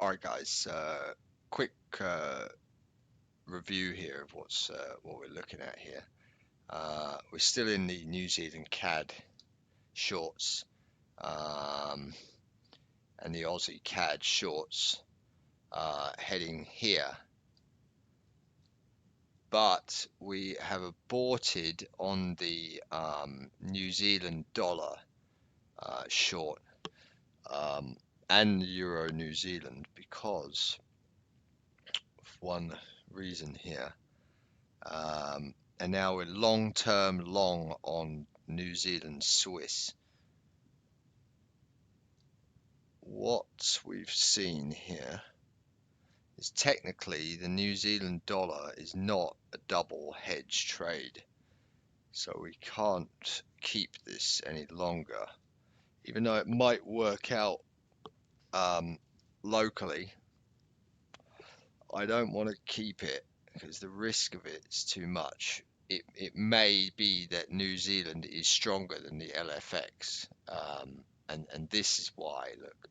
Alright guys, quick review here of what we're looking at here. We're still in the New Zealand CAD shorts, and the Aussie CAD shorts heading here, but we have aborted on the New Zealand dollar short, and the Euro New Zealand, because of one reason here. And now we're long-term long on New Zealand Swiss. What we've seen here is technically the New Zealand dollar is not a double hedge trade, so we can't keep this any longer, even though it might work out locally. I don't want to keep it because the risk of it is too much. It may be that New Zealand is stronger than the LFX, and this is why. Look,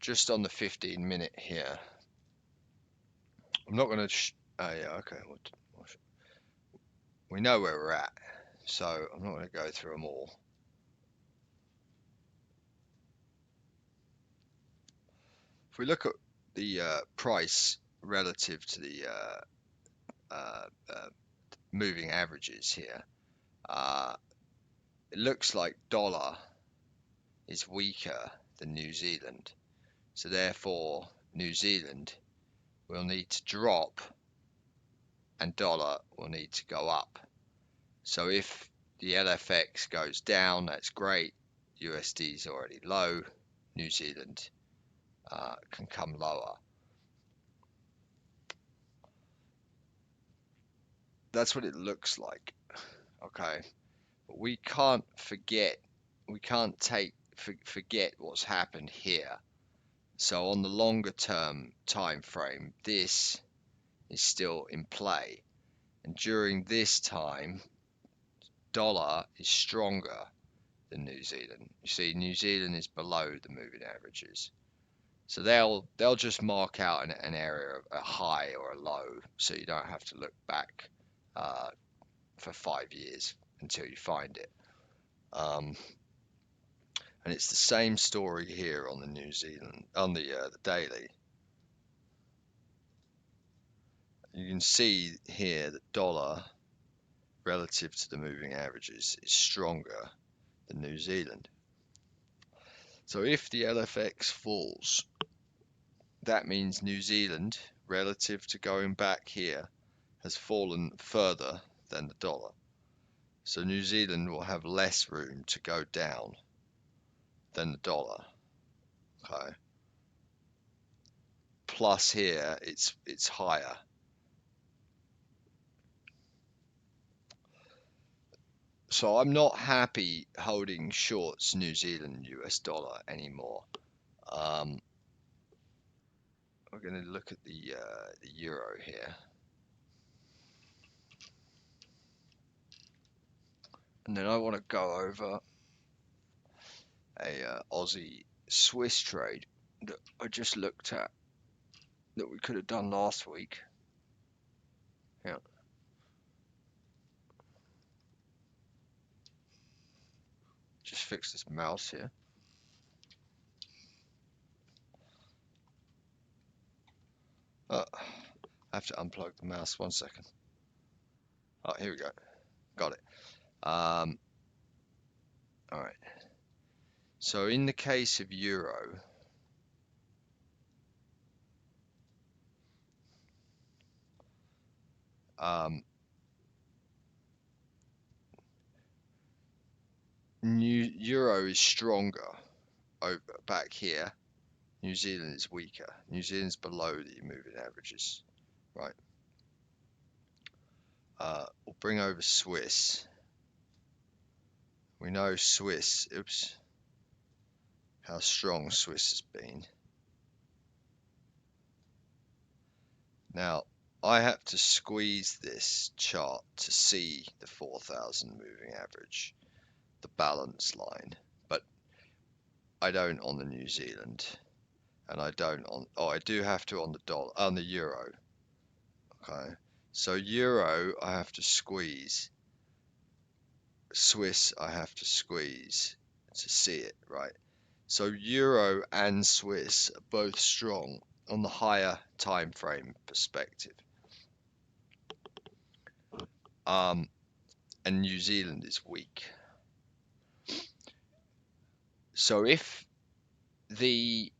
just on the 15-minute here, I'm not going to. Yeah, okay. We know where we're at, so I'm not going to go through them all. If we look at the price relative to the moving averages here, it looks like dollar is weaker than New Zealand, so therefore New Zealand will need to drop and dollar will need to go up. So if the LFX goes down, that's great. USD is already low. New Zealand can come lower. That's what it looks like. Okay, but we can't forget. We can't forget what's happened here. So on the longer term time frame, this is still in play, and during this time, dollar is stronger than New Zealand. You see, New Zealand is below the moving averages, so they'll just mark out an area of a high or a low, so you don't have to look back for 5 years until you find it. And it's the same story here on the New Zealand, on the daily. You can see here that dollar relative to the moving averages is stronger than New Zealand. So if the LFX falls, that means New Zealand relative to going back here has fallen further than the dollar. So New Zealand will have less room to go down than the dollar. Okay. Plus here it's higher. So I'm not happy holding shorts New Zealand US dollar anymore. We're going to look at the euro here, and then I want to go over a Aussie Swiss trade that I just looked at that we could have done last week. Yeah. Just fix this mouse here. I have to unplug the mouse, 1 second. Oh, here we go. Got it. All right. So in the case of euro, euro is stronger over back here. New Zealand is weaker. New Zealand's below the moving averages, right? We'll bring over Swiss. We know Swiss, oops, how strong Swiss has been. Now, I have to squeeze this chart to see the 4,000 moving average, the balance line, but I don't on the New Zealand. and I don't on, oh, I do have to on the dollar, on the euro. Okay, so euro I have to squeeze, Swiss I have to squeeze to see it, right? So euro and Swiss are both strong on the higher time frame perspective. And New Zealand is weak. So if the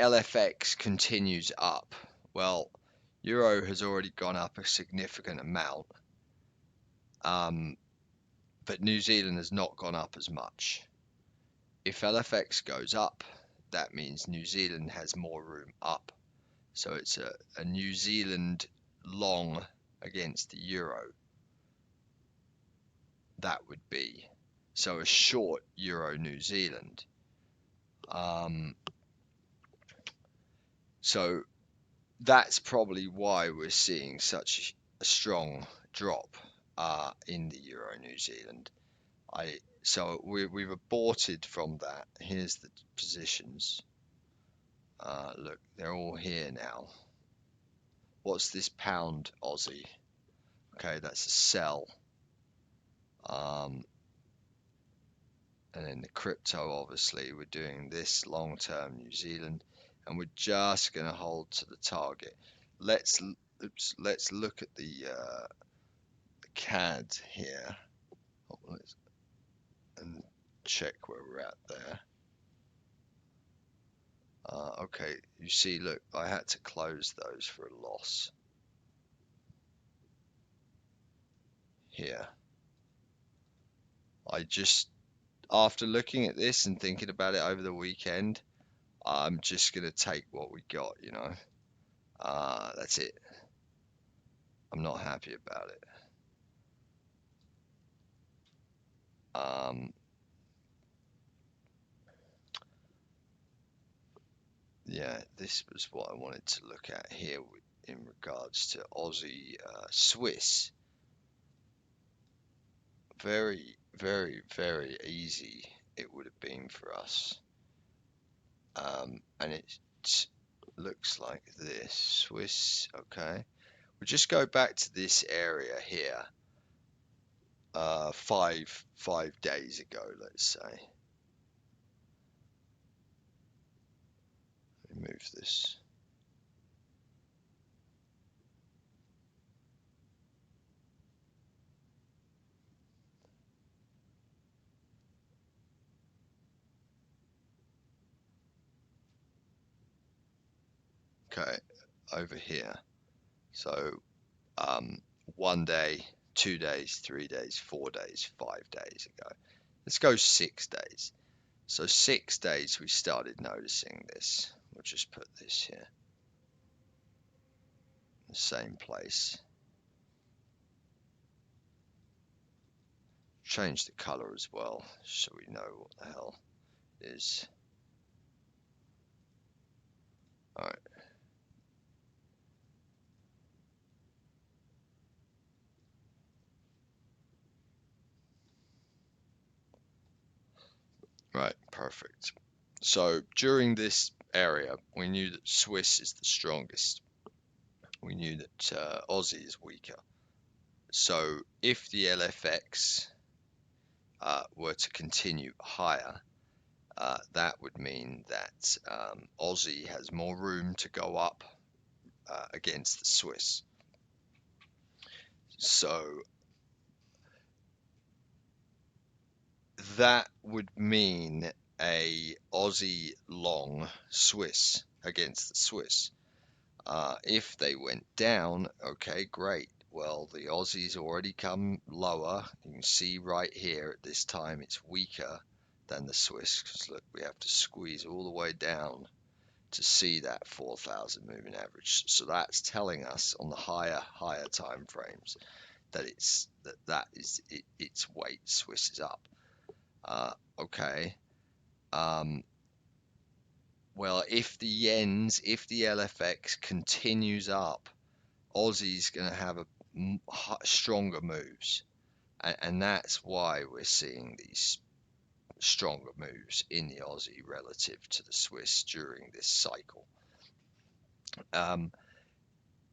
LFX continues up, well, euro has already gone up a significant amount, but New Zealand has not gone up as much. If LFX goes up, that means New Zealand has more room up. So it's a New Zealand long against the euro. That would be. So a short euro New Zealand. So that's probably why we're seeing such a strong drop in the euro New Zealand. So we've aborted from that. Here's the positions. Look, they're all here now. What's this pound Aussie? Okay, that's a sell. And then the crypto, obviously, we're doing this long-term New Zealand, and we're just going to hold to the target. Let's look at the CAD here and check where we're at there. Okay, you see, look, I had to close those for a loss here. After looking at this and thinking about it over the weekend, I'm just going to take what we got, you know. That's it. I'm not happy about it. Yeah, this was what I wanted to look at here in regards to Aussie Swiss. Very, very, very easy it would have been for us. And it looks like this. Swiss, okay. We'll just go back to this area here. 5 days ago, let's say. Let me move this. Okay, over here. So 1 day, 2 days, 3 days, 4 days, 5 days ago. Let's go 6 days. So 6 days we started noticing this. We'll just put this here. The same place. Change the color as well, so we know what the hell it is. Alright. Right, perfect. So during this area, we knew that Swiss is the strongest. We knew that Aussie is weaker. So if the LFX were to continue higher, that would mean that Aussie has more room to go up against the Swiss. So that would mean a Aussie long Swiss against the Swiss. If they went down, okay, great. Well, the Aussies already come lower. You can see right here at this time it's weaker than the Swiss, because look, we have to squeeze all the way down to see that 4,000 moving average. So that's telling us on the higher time frames that it's its weight. Swiss is up. Okay. Well, if the LFX continues up, Aussie's going to have a stronger moves, and that's why we're seeing these stronger moves in the Aussie relative to the Swiss during this cycle.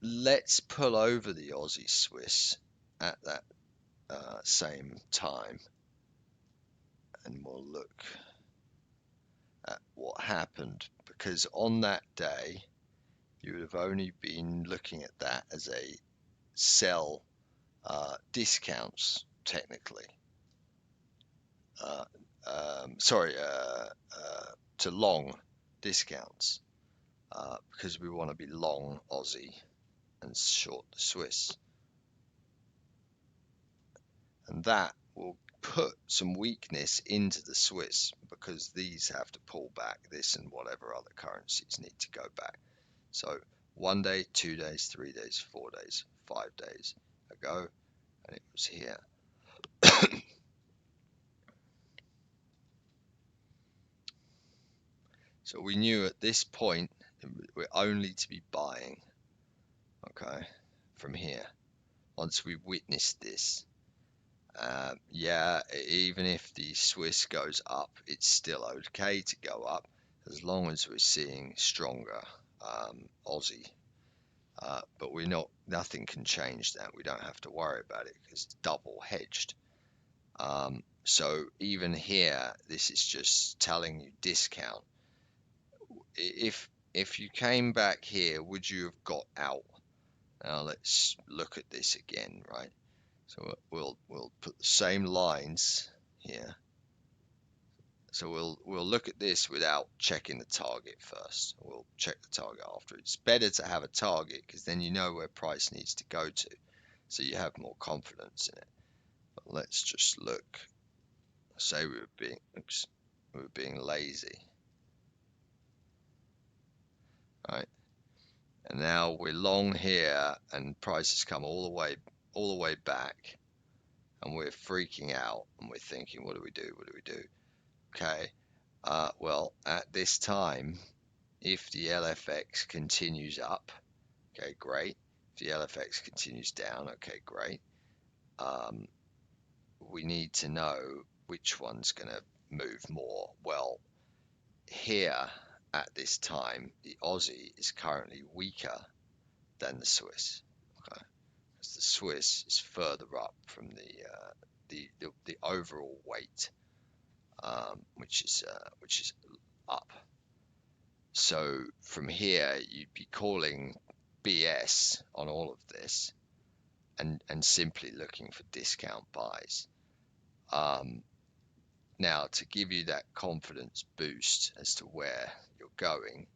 Let's pull over the Aussie Swiss at that same time, and we'll look at what happened, because on that day you would have only been looking at that as a sell discounts technically. To long discounts, because we want to be long Aussie and short the Swiss. And that will put some weakness into the Swiss, because these have to pull back, this and whatever other currencies need to go back. So 1 day, 2 days, 3 days, 4 days, 5 days ago, and it was here. So we knew at this point we're only to be buying, okay, from here. Once we witnessed this, yeah, even if the Swiss goes up, it's still okay to go up as long as we're seeing stronger Aussie. But nothing can change that. We don't have to worry about it because it's double hedged. So even here, this is just telling you discount. If you came back here, would you have got out? Now let's look at this again, right? So we'll put the same lines here. So we'll look at this without checking the target first. We'll check the target after. It's better to have a target because then you know where price needs to go to, so you have more confidence in it. But let's just look. Say we were being lazy. Right, and now we're long here, and prices come all the way back, and we're freaking out, and we're thinking, what do we do? What do we do? Okay, well, at this time, if the LFX continues up, okay, great. If the LFX continues down, okay, great. We need to know which one's going to move more. Well, here at this time, the Aussie is currently weaker than the Swiss. Okay, because the Swiss is further up from the overall weight, which is up. So from here, you'd be calling BS on all of this, and simply looking for discount buys. Now, to give you that confidence boost as to where you're going,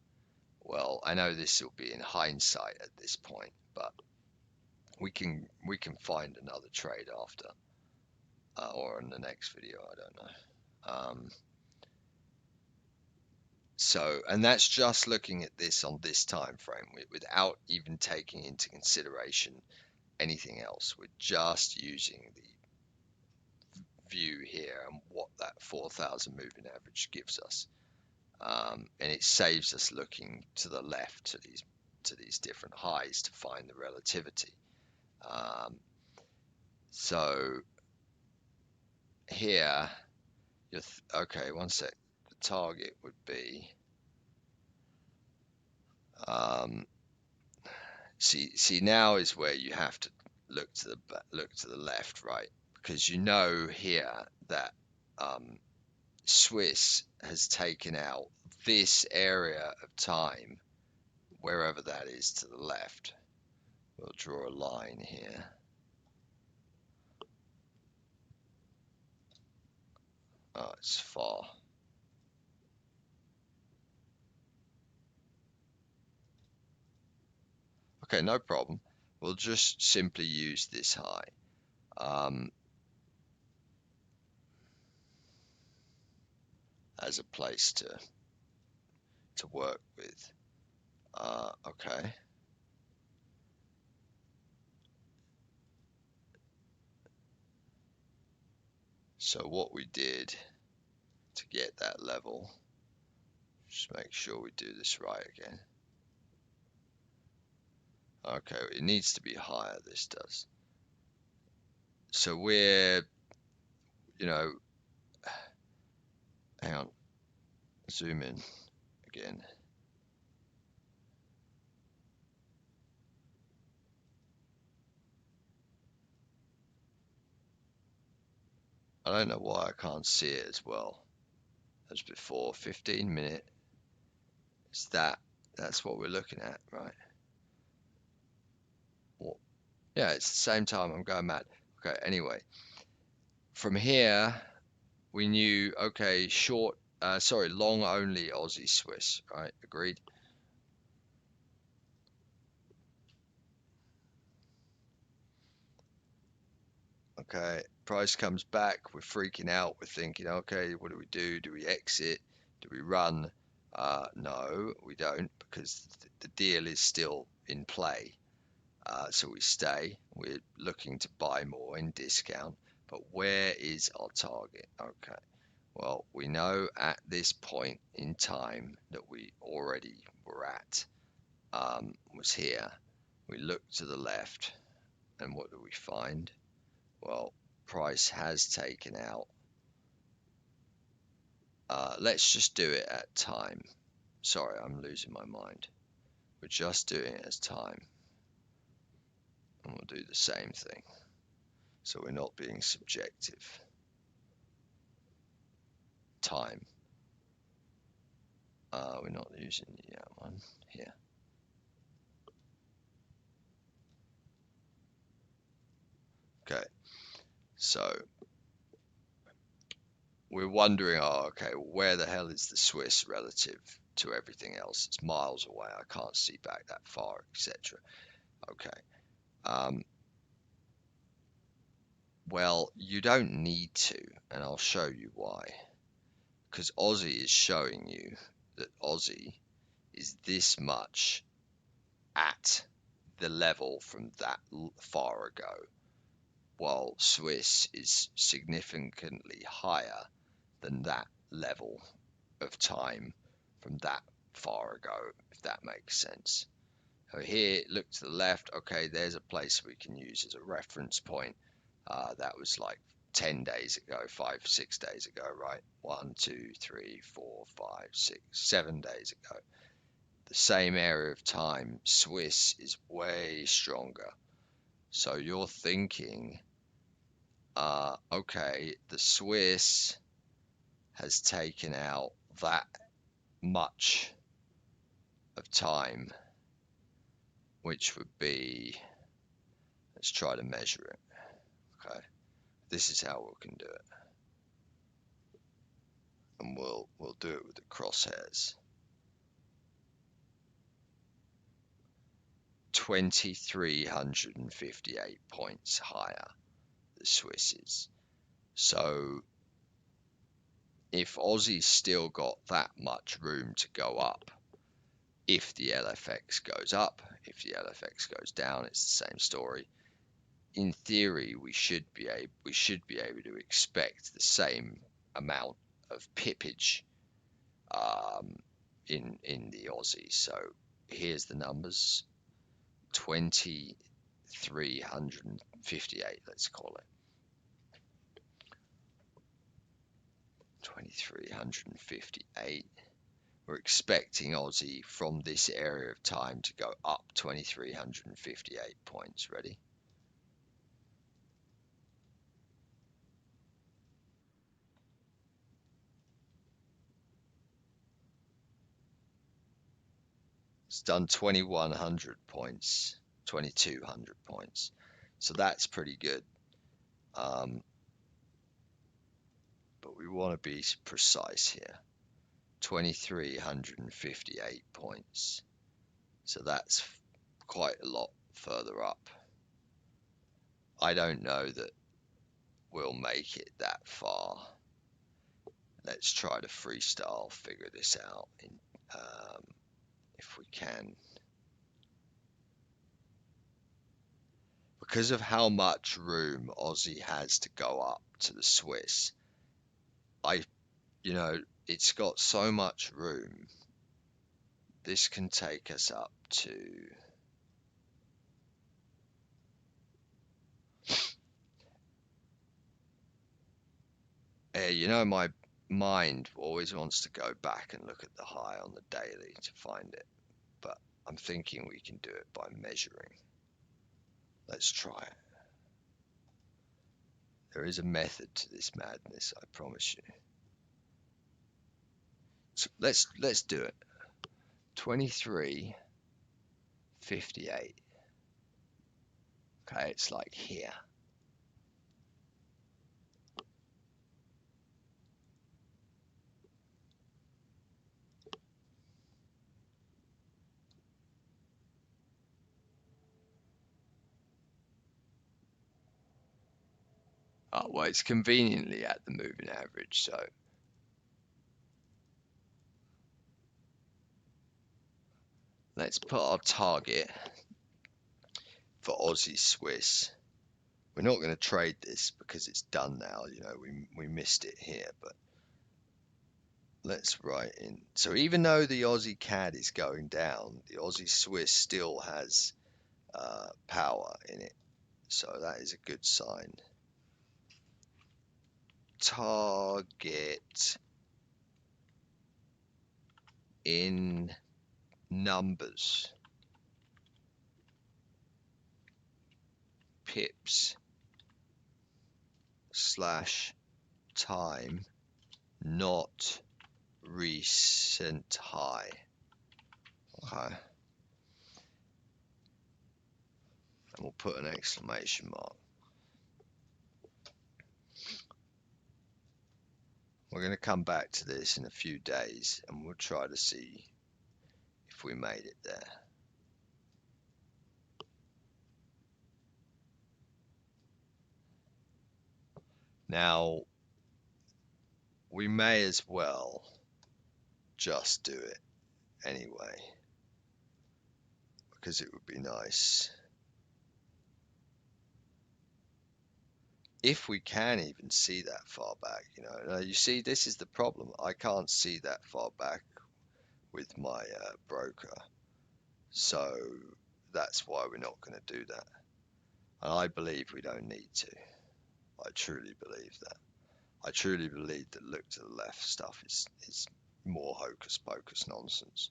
well, I know this will be in hindsight at this point, but we can find another trade after, or in the next video, I don't know. So, and that's just looking at this on this time frame without even taking into consideration anything else. We're just using the view here and what that 4,000 moving average gives us, and it saves us looking to the left to these different highs to find the relativity. So here, okay, one sec. The target would be see now is where you have to look to the left, right? Because you know here that Swiss has taken out this area of time, wherever that is to the left. We'll draw a line here. Oh, it's far. Okay, no problem. We'll just simply use this high. As a place to work with. Okay. So what we did to get that level, just make sure we do this right again. Okay, it needs to be higher, this does. So we're, Hang on, zoom in again. I don't know why I can't see it as well as before. 15-minute. It's that's what we're looking at, right? What? Yeah, it's the same time. I'm going mad. Okay, anyway, from here we knew, okay, long only Aussie Swiss, right? Agreed. Okay, price comes back, we're freaking out, we're thinking, okay, what do we do? Do we exit? Do we run? No, we don't, because the deal is still in play. So we stay. We're looking to buy more in discount, but where is our target? Okay, well, we know at this point in time that we already were at, was here. We look to the left, and what do we find? Well, price has taken out. Let's just do it at time. Sorry, I'm losing my mind. We're just doing it as time. And we'll do the same thing. So we're not being subjective. Time. We're not using the one here. Okay. So we're wondering, okay, where the hell is the Swiss relative to everything else? It's miles away. I can't see back that far, etc. Okay. Well, you don't need to, and I'll show you why. Because Aussie is showing you that Aussie is this much at the level from that far ago, while Swiss is significantly higher than that level of time from that far ago, if that makes sense. So here, look to the left. Okay, there's a place we can use as a reference point. That was like 10 days ago, 6 days ago, right? 1, 2, 3, 4, 5, 6, 7 days ago. The same area of time, Swiss is way stronger. So you're thinking, okay, the Swiss has taken out that much of time, which would be, let's try to measure it. Okay, this is how we can do it, and we'll do it with the crosshairs. 2,358 points higher, the Swiss is. So if Aussie's still got that much room to go up, if the LFX goes up, if the LFX goes down, it's the same story. In theory, we should be able to expect the same amount of pippage in the Aussie. So here's the numbers: 2,358. Let's call it 2,358. We're expecting Aussie from this area of time to go up 2,358 points. Ready? It's done 2,100 points, 2,200 points. So that's pretty good. But we want to be precise here. 2,358 points. So that's quite a lot further up. I don't know that we'll make it that far. Let's try to freestyle figure this out if we can. Because of how much room Aussie has to go up to the Swiss, it's got so much room. This can take us up to my mind always wants to go back and look at the high on the daily to find it, but I'm thinking we can do it by measuring. Let's try it. There is a method to this madness, I promise you. So let's do it. 23.58. Okay, it's like here. Oh, well, it's conveniently at the moving average, so let's put our target for Aussie Swiss. We're not going to trade this because it's done now. You know, we missed it here, but let's write in. So even though the Aussie CAD is going down, the Aussie Swiss still has power in it. So that is a good sign. Target in numbers. Pips / time, not recent high. Okay. And we'll put an exclamation mark. We're going to come back to this in a few days and we'll try to see if we made it there. Now, we may as well just do it anyway, because it would be nice if we can even see that far back. You know, now you see, this is the problem. I can't see that far back with my broker, so that's why we're not going to do that. And I believe we don't need to. I truly believe that. I truly believe that look to the left stuff is more hocus pocus nonsense.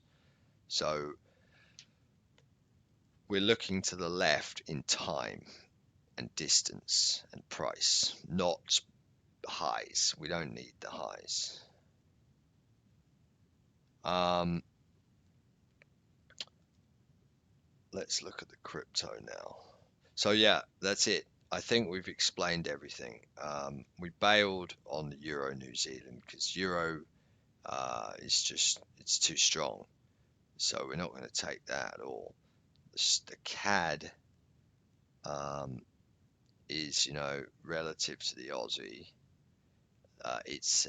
So we're looking to the left in time and distance and price, not highs. We don't need the highs. Let's look at the crypto now. So yeah, that's it. I think we've explained everything. We bailed on the Euro New Zealand because Euro is just, it's too strong. So we're not going to take that at all. The CAD is, you know, relative to the Aussie. It's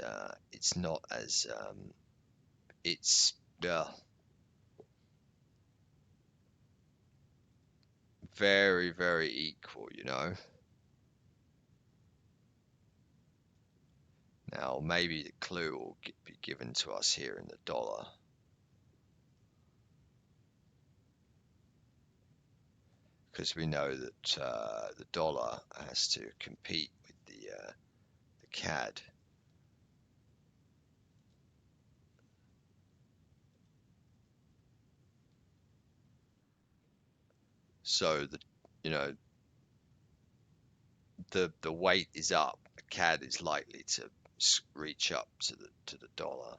not as it's very, very equal, you know. Now, maybe the clue will be given to us here in the dollar. Because we know that the dollar has to compete with the CAD. So you know, the weight is up. The CAD is likely to reach up to the dollar,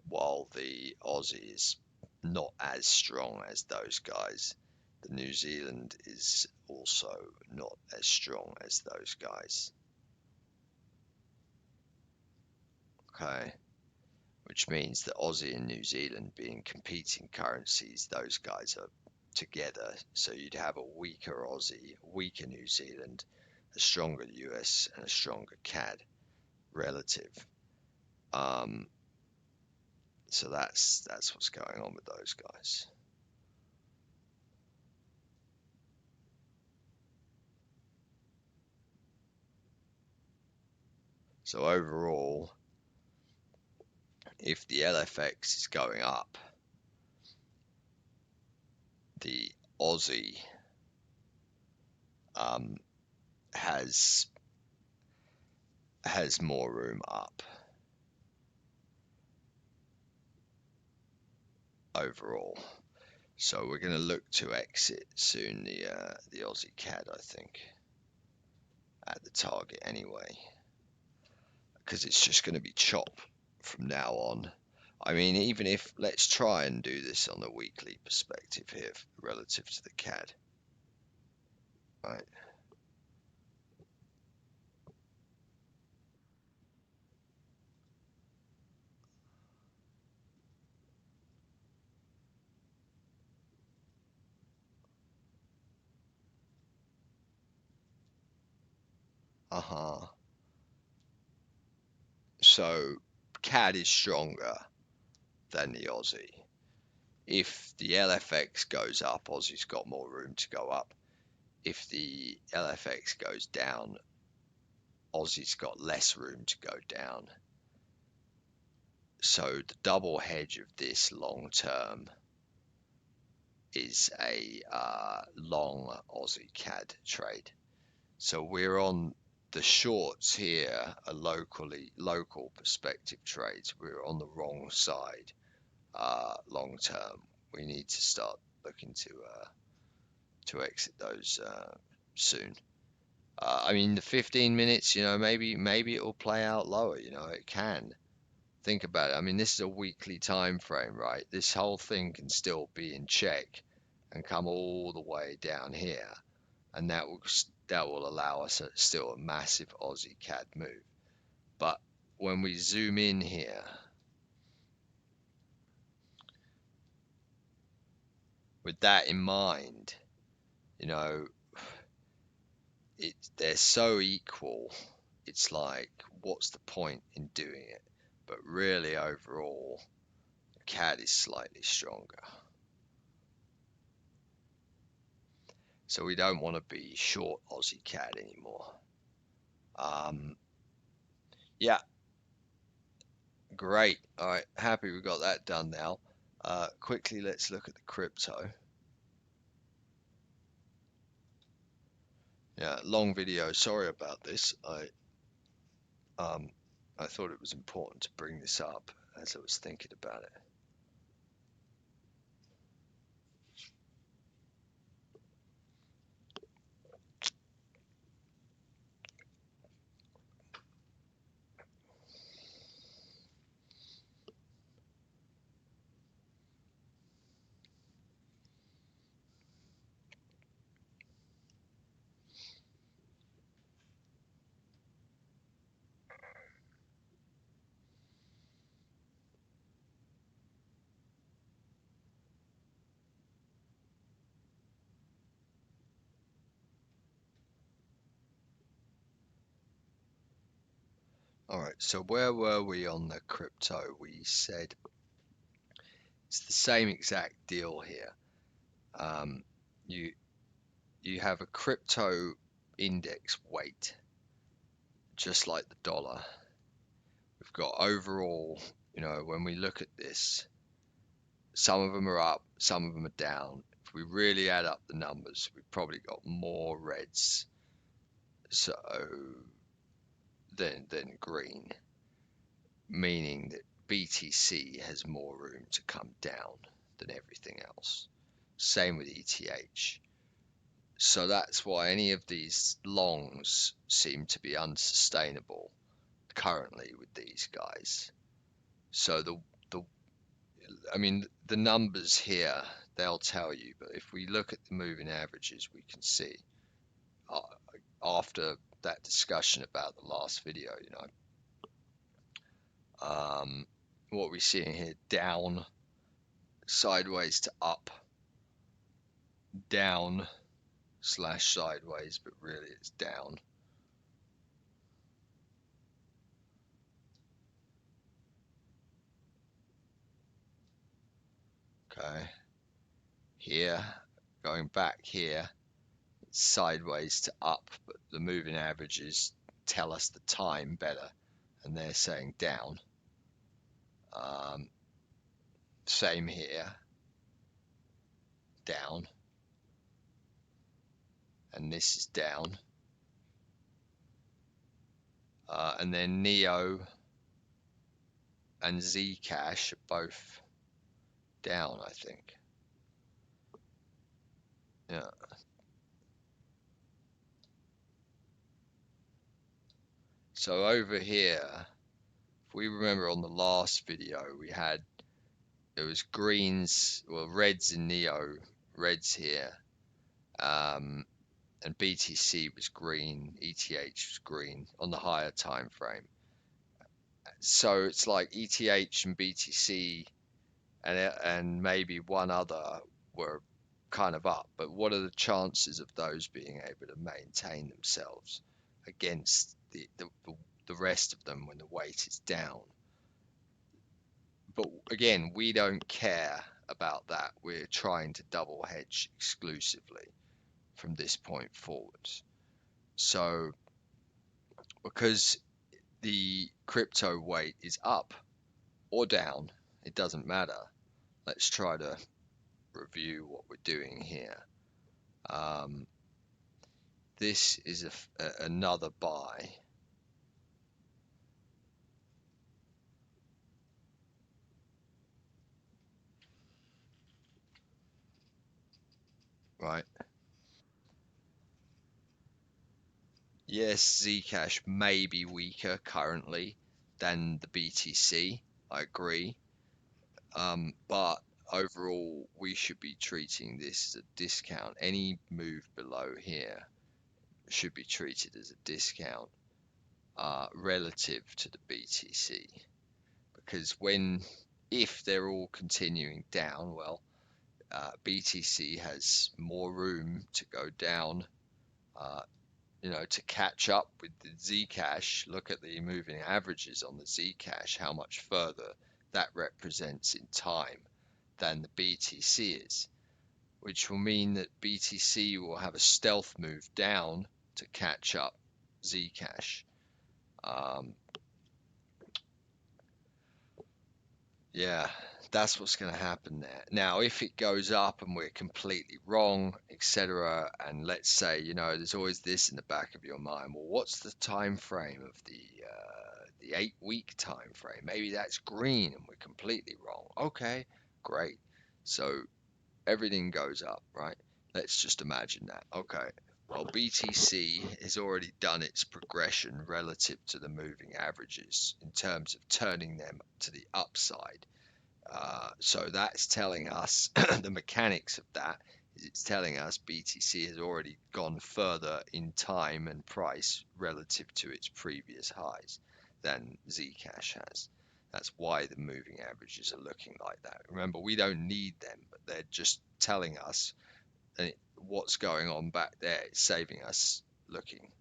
while the Aussie is not as strong as those guys. The New Zealand is also not as strong as those guys. Okay, which means that Aussie and New Zealand being competing currencies, those guys are together. So you'd have a weaker Aussie, a weaker New Zealand, a stronger US, and a stronger CAD relative. So that's what's going on with those guys. So overall, if the LFX is going up, the Aussie has more room up. overall. So we're going to look to exit soon the Aussie CAD, I think, at the target anyway, because it's just going to be chop from now on. I mean, even if, let's try and do this on a weekly perspective here relative to the CAD, right? Uh-huh. So CAD is stronger than the Aussie. If the LFX goes up, Aussie's got more room to go up. If the LFX goes down, Aussie's got less room to go down. So the double hedge of this long term is a long Aussie CAD trade. So we're on the shorts here are local perspective trades. We're on the wrong side long term. We need to start looking to exit those soon. I mean, the 15 minutes, maybe it will play out lower. It can. Think about it. I mean, this is a weekly time frame, right? This whole thing can still be in check and come all the way down here, and that will allow us still a massive Aussie CAD move. But when we zoom in here, with that in mind, they're so equal. It's like, what's the point in doing it? But really, overall, CAD is slightly stronger. So we don't want to be short Aussie CAD anymore. Yeah, great. All right, happy we got that done now. Quickly, let's look at the crypto. Yeah, long video. Sorry about this. I thought it was important to bring this up as I was thinking about it. All right, so where were we on the crypto? We said it's the same exact deal here. You you have a crypto index weight, just like the dollar. We've got overall, when we look at this, some of them are up, some of them are down. If we really add up the numbers, we've probably got more reds so than green, meaning that BTC has more room to come down than everything else. Same with ETH. So that's why any of these longs seem to be unsustainable currently with these guys. So I mean, the numbers here, they'll tell you, but if we look at the moving averages, we can see uh, after that discussion about the last video, what we're seeing here, down, sideways to up, down slash sideways, but really it's down. Okay, here, going back here, it's sideways to up, but the moving averages tell us the time better, and they're saying down. Same here, down, and this is down. And then Neo and Zcash are both down, I think. Yeah. So over here, if we remember on the last video, we had, it was greens, well, reds in Neo, reds here, and BTC was green, ETH was green on the higher time frame. So it's like ETH and BTC and maybe one other were kind of up, but what are the chances of those being able to maintain themselves against the rest of them when the weight is down? But again, we don't care about that. We're trying to double hedge exclusively from this point forwards. So because the crypto weight is up or down, it doesn't matter. Let's try to review what we're doing here. This is another buy, right? Yes, Zcash may be weaker currently than the BTC. I agree. But overall, we should be treating this as a discount. Any move below here should be treated as a discount relative to the BTC. Because if they're all continuing down, well, BTC has more room to go down, uh, to catch up with the Zcash. Look at the moving averages on the Zcash, how much further that represents in time than the BTC is, which will mean that BTC will have a stealth move down to catch up Zcash. Yeah, that's what's going to happen there. Now, if it goes up and we're completely wrong, etc., and let's say, there's always this in the back of your mind. Well, what's the time frame of the 8-week time frame? Maybe that's green and we're completely wrong. Okay, great. So everything goes up, right? Let's just imagine that. Okay. Well, BTC has already done its progression relative to the moving averages in terms of turning them to the upside. So that's telling us the mechanics of that is it's telling us BTC has already gone further in time and price relative to its previous highs than Zcash has. That's why the moving averages are looking like that. Remember, we don't need them, but they're just telling us what's going on back there. It's saving us looking.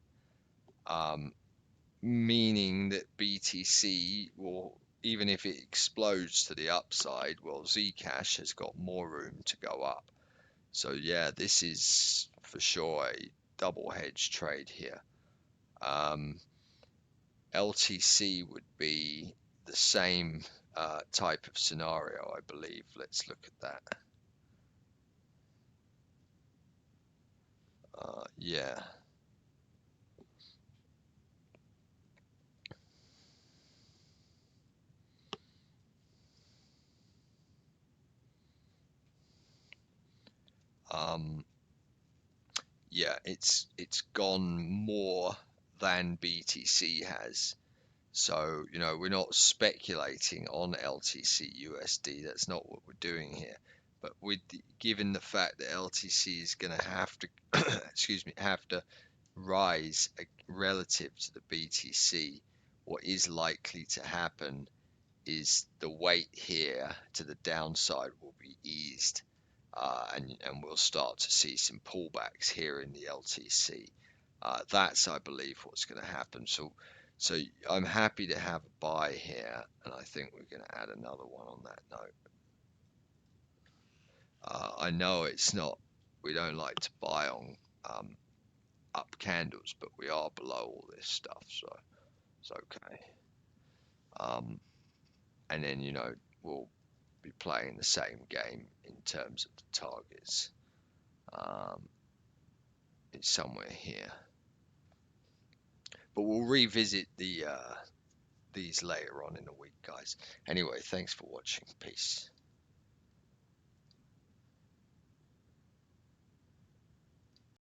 Meaning that BTC will, even if it explodes to the upside, well, Zcash has got more room to go up. So yeah, this is for sure a double hedge trade here. LTC would be the same type of scenario, I believe. Let's look at that. Yeah. Yeah, it's gone more than BTC has. So, we're not speculating on LTC USD. That's not what we're doing here. But given the fact that LTC is going to have to, excuse me, have to rise relative to the BTC, what is likely to happen is the weight here to the downside will be eased, and we'll start to see some pullbacks here in the LTC. That's, I believe, what's going to happen. So I'm happy to have a buy here, and I think we're going to add another one on that note. I know it's not, we don't like to buy on up candles, but we are below all this stuff, so it's okay. And then, we'll be playing the same game in terms of the targets. It's somewhere here, but we'll revisit these later on in the week, guys. Anyway, thanks for watching. Peace.